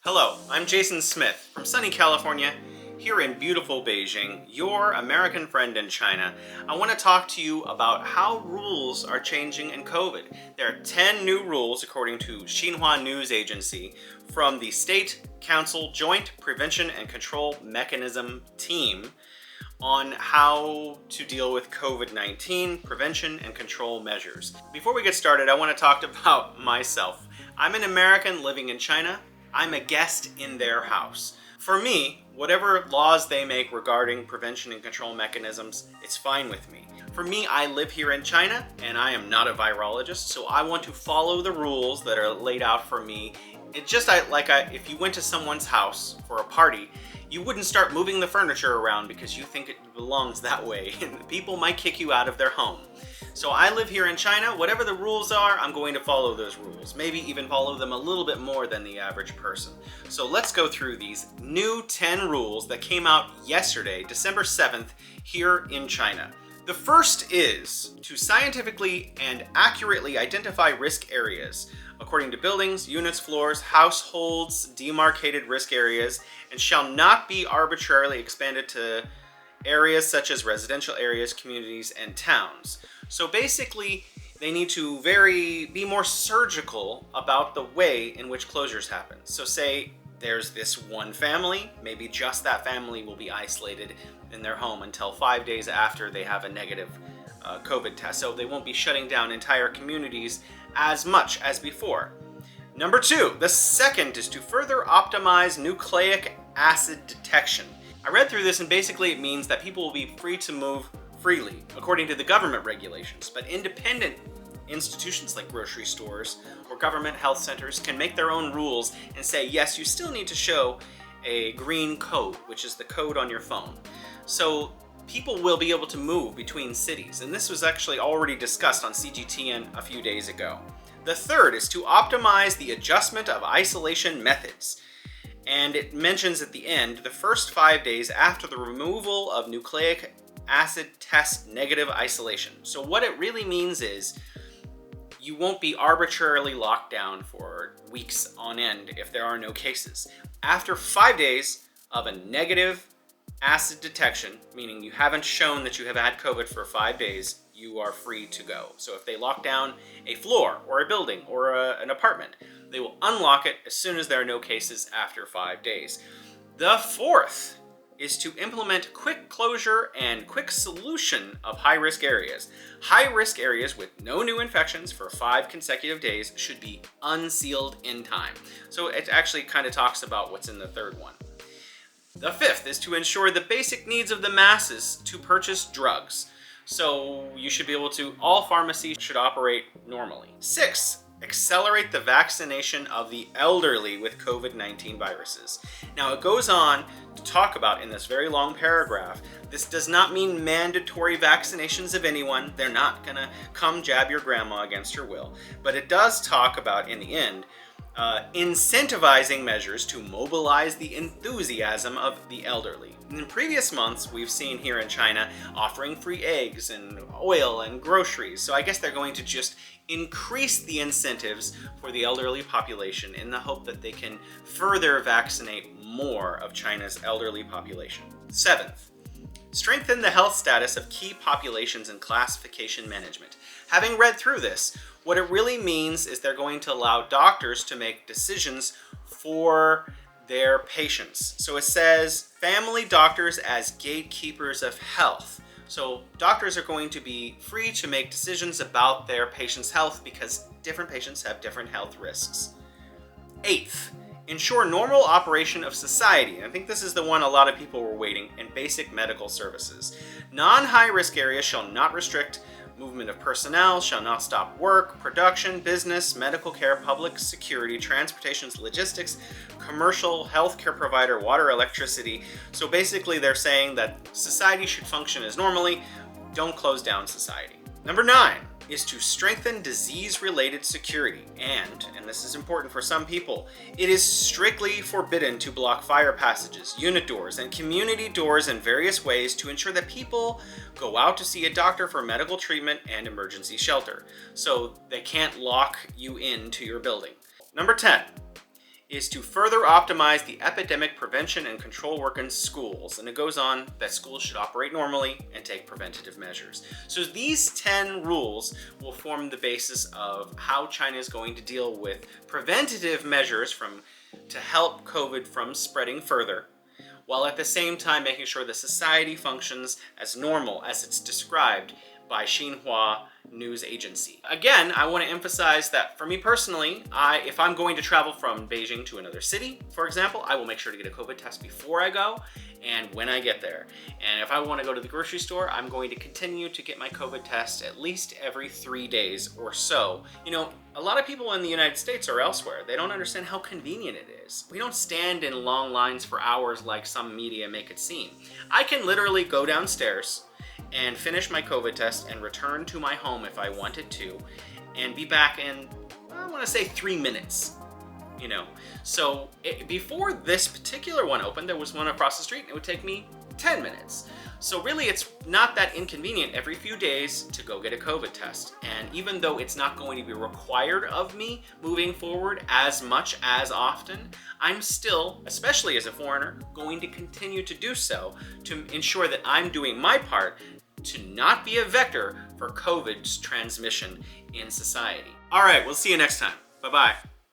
Hello, I'm Jason Smith from sunny California, here in beautiful Beijing, your American friend in China. I want to talk to you about how rules are changing in COVID. There are 10 new rules, according to Xinhua News Agency, from the State Council Joint Prevention and Control Mechanism team on how to deal with COVID-19 prevention and control measures. Before we get started, I want to talk about myself. I'm an American living in China. I'm a guest in their house. For me, whatever laws they make regarding prevention and control mechanisms, it's fine with me. For me, I live here in China, and I am not a virologist, so I want to follow the rules that are laid out for me. It's just if you went to someone's house for a party, you wouldn't start moving the furniture around because you think it belongs that way, and people might kick you out of their home. So I live here in China. Whatever the rules are, I'm going to follow those rules. Maybe even follow them a little bit more than the average person. So let's go through these new 10 rules that came out yesterday, December 7th, here in China. The first is to scientifically and accurately identify risk areas, according to buildings, units, floors, households, demarcated risk areas, and shall not be arbitrarily expanded to areas such as residential areas, communities, and towns. So basically, they need to be more surgical about the way in which closures happen. So say there's this one family, maybe just that family will be isolated in their home until 5 days after they have a negative COVID test. So they won't be shutting down entire communities as much as before. Number 2, the second is to further optimize nucleic acid detection. I read through this, and basically it means that people will be free to move freely, according to the government regulations, but independent institutions like grocery stores or government health centers can make their own rules and say, yes, you still need to show a green code, which is the code on your phone. So people will be able to move between cities, and this was actually already discussed on CGTN a few days ago. The third is to optimize the adjustment of isolation methods. And it mentions at the end, the first 5 days after the removal of nucleic acid test negative isolation. So what it really means is you won't be arbitrarily locked down for weeks on end if there are no cases. After 5 days of a negative acid detection, meaning you haven't shown that you have had COVID for 5 days, you are free to go. So if they lock down a floor or a building or an apartment, they will unlock it as soon as there are no cases after 5 days. The fourth is to implement quick closure and quick solution of high-risk areas. High-risk areas with no new infections for 5 consecutive days should be unsealed in time. So it actually kind of talks about what's in the third one. The fifth is to ensure the basic needs of the masses to purchase drugs. So you should be able to, all pharmacies should operate normally. 6, accelerate the vaccination of the elderly with COVID-19 viruses. Now it goes on to talk about in this very long paragraph, this does not mean mandatory vaccinations of anyone. They're not gonna come jab your grandma against her will. But it does talk about, in the end, incentivizing measures to mobilize the enthusiasm of the elderly. In previous months, we've seen here in China offering free eggs and oil and groceries. So I guess they're going to just increase the incentives for the elderly population in the hope that they can further vaccinate more of China's elderly population. 7th, strengthen the health status of key populations and classification management. Having read through this, what it really means is they're going to allow doctors to make decisions for their patients. So it says family doctors as gatekeepers of health. So doctors are going to be free to make decisions about their patient's health because different patients have different health risks. 8th, ensure normal operation of society. I think this is the one a lot of people were waiting, and basic medical services. Non-high-risk areas shall not restrict movement of personnel, shall not stop work, production, business, medical care, public security, transportation, logistics, commercial, healthcare provider, water, electricity. So basically they're saying that society should function as normally, don't close down society. Number 9 is to strengthen disease-related security. And this is important for some people, it is strictly forbidden to block fire passages, unit doors, and community doors in various ways to ensure that people go out to see a doctor for medical treatment and emergency shelter. So they can't lock you into your building. Number 10 is to further optimize the epidemic prevention and control work in schools. And it goes on that schools should operate normally and take preventative measures. So these 10 rules will form the basis of how China is going to deal with preventative measures to help COVID from spreading further, while at the same time making sure the society functions as normal as it's described by Xinhua news agency. Again, I want to emphasize that for me personally, if I'm going to travel from Beijing to another city, for example, I will make sure to get a COVID test before I go and when I get there. And if I want to go to the grocery store, I'm going to continue to get my COVID test at least every 3 days or so. You know, a lot of people in the United States or elsewhere, they don't understand how convenient it is. We don't stand in long lines for hours like some media make it seem. I can literally go downstairs and finish my COVID test and return to my home if I wanted to, and be back in, I want to say 3 minutes, you know. So before this particular one opened, there was one across the street and it would take me 10 minutes. So really it's not that inconvenient every few days to go get a COVID test. And even though it's not going to be required of me moving forward as much as often, I'm still, especially as a foreigner, going to continue to do so to ensure that I'm doing my part to not be a vector for COVID's transmission in society. All right, we'll see you next time. Bye-bye.